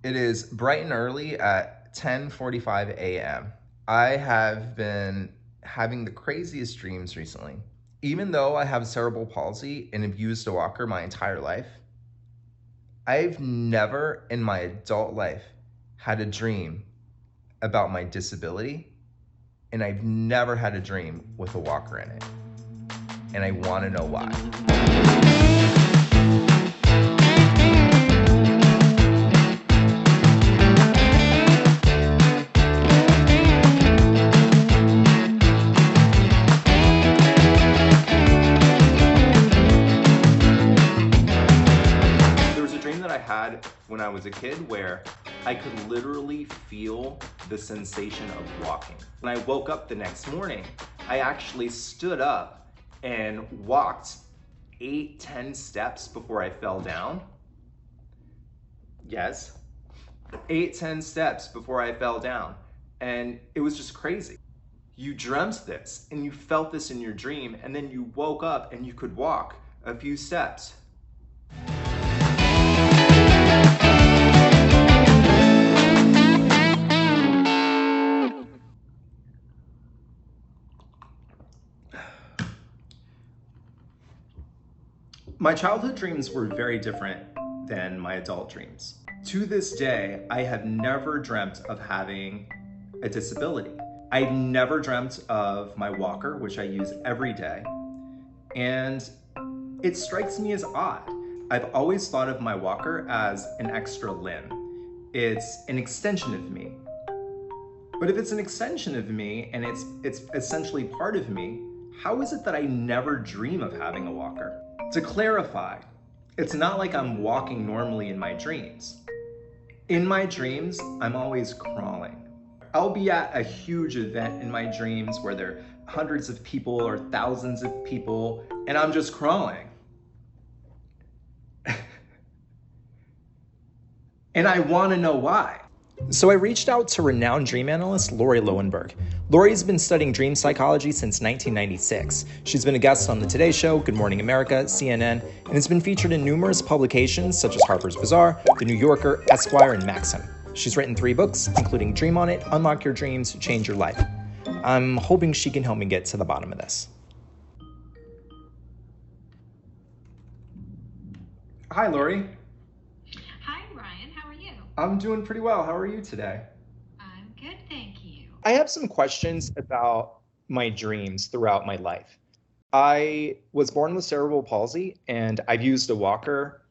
It is bright and early at 10:45 a.m. I have been having the craziest dreams recently. Even though I have cerebral palsy and have used a walker my entire life, I've never in my adult life had a dream about my disability, and I've never had a dream with a walker in it. And I want to know why. That I had when I was a kid where I could literally feel the sensation of walking. When I woke up the next morning, I actually stood up and walked 8-10 steps before I fell down. Yes, 8-10 steps before I fell down. And it was just crazy. You dreamt this and you felt this in your dream, and then you woke up and you could walk a few steps. My childhood dreams were very different than my adult dreams. To this day, I have never dreamt of having a disability. I've never dreamt of my walker, which I use every day, and it strikes me as odd. I've always thought of my walker as an extra limb. It's an extension of me. But if it's an extension of me and it's essentially part of me, how is it that I never dream of having a walker? To clarify, it's not like I'm walking normally in my dreams. In my dreams, I'm always crawling. I'll be at a huge event in my dreams where there are hundreds of people or thousands of people, and I'm just crawling. And I want to know why. So I reached out to renowned dream analyst Lauri Loewenberg. Lauri's been studying dream psychology since 1996. She's been a guest on The Today Show, Good Morning America, CNN, and has been featured in numerous publications such as Harper's Bazaar, The New Yorker, Esquire, and Maxim. She's written 3 books, including Dream on It, Unlock Your Dreams, Change Your Life. I'm hoping she can help me get to the bottom of this. Hi, Lauri. I'm doing pretty well. How are you today? I'm good, thank you. I have some questions about my dreams throughout my life. I was born with cerebral palsy, and I've used a walker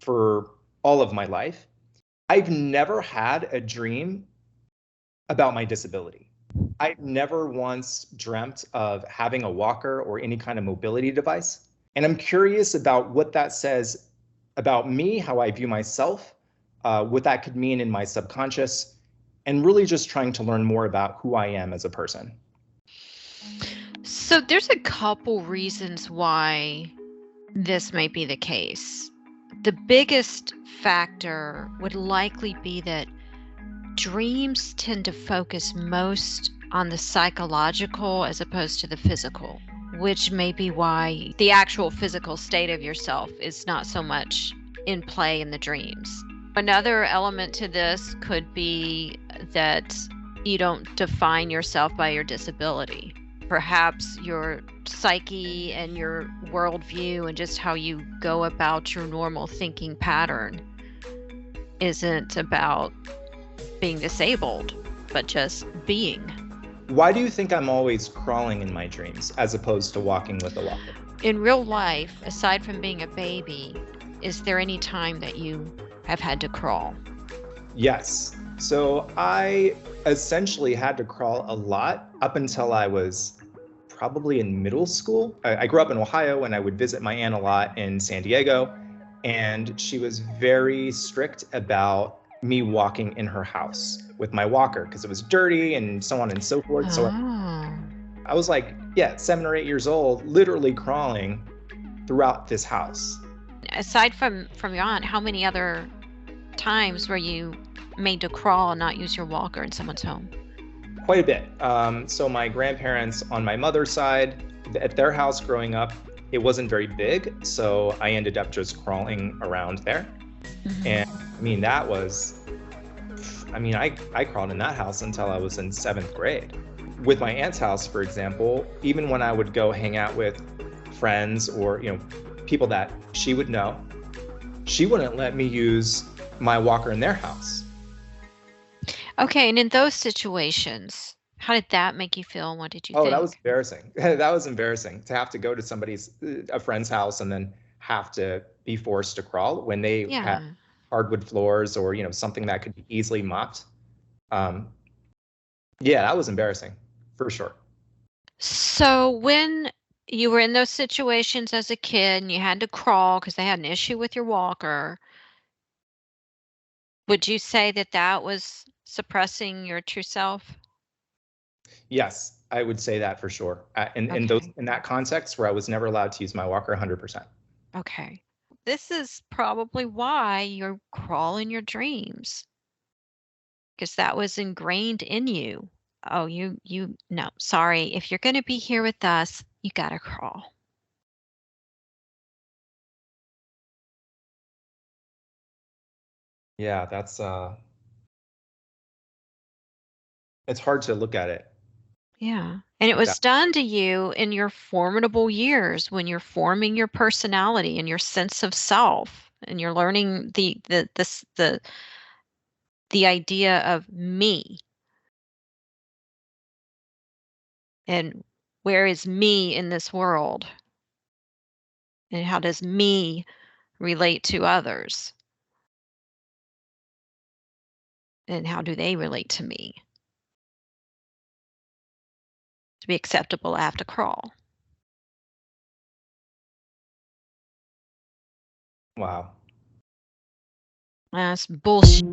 for all of my life. I've never had a dream about my disability. I've never once dreamt of having a walker or any kind of mobility device. And I'm curious about what that says about me, how I view myself, what that could mean in my subconscious, and really just trying to learn more about who I am as a person. So there's a couple reasons why this may be the case. The biggest factor would likely be that dreams tend to focus most on the psychological as opposed to the physical, which may be why the actual physical state of yourself is not so much in play in the dreams. Another element to this could be that you don't define yourself by your disability. Perhaps your psyche and your worldview and just how you go about your normal thinking pattern isn't about being disabled, but just being. Why do you think I'm always crawling in my dreams as opposed to walking with a walker? In real life, aside from being a baby, is there any time that you have had to crawl? Yes. So I essentially had to crawl a lot up until I was probably in middle school. I grew up in Ohio, and I would visit my aunt a lot in San Diego, and she was very strict about me walking in her house with my walker because it was dirty and so on and so forth. So I was like, 7 or 8 years old, literally crawling throughout this house. Aside from your aunt, how many other times were you made to crawl and not use your walker in someone's home? Quite a bit. So my grandparents on my mother's side, at their house growing up, it wasn't very big, so I ended up just crawling around there. Mm-hmm. And I mean, that was I mean, I crawled in that house until I was in 7th grade. With my aunt's house, for example, even when I would go hang out with friends or, people that she would know, she wouldn't let me use my walker in their house. Okay, and in those situations, how did that make you feel, and what did you Oh, that was think? embarrassing. That was embarrassing to have to go to a friend's house and then have to be forced to crawl when they had Yeah. hardwood floors or, something that could be easily mopped. Um, yeah, that was embarrassing for sure. So when you were in those situations as a kid and you had to crawl because they had an issue with your walker, would you say that that was suppressing your true self? Yes, I would say that for sure. Okay. In that context where I was never allowed to use my walker 100%. Okay. This is probably why you crawl in your dreams, because that was ingrained in you. Oh, no, sorry. If you're going to be here with us, you got to crawl. Yeah, it's hard to look at it Yeah. And it like was that. done to you in your formidable years when you're forming your personality and your sense of self and you're learning the idea of me and where is me in this world and how does me relate to others and how do they relate to me. To be acceptable, I have to crawl. Wow. That's bullshit.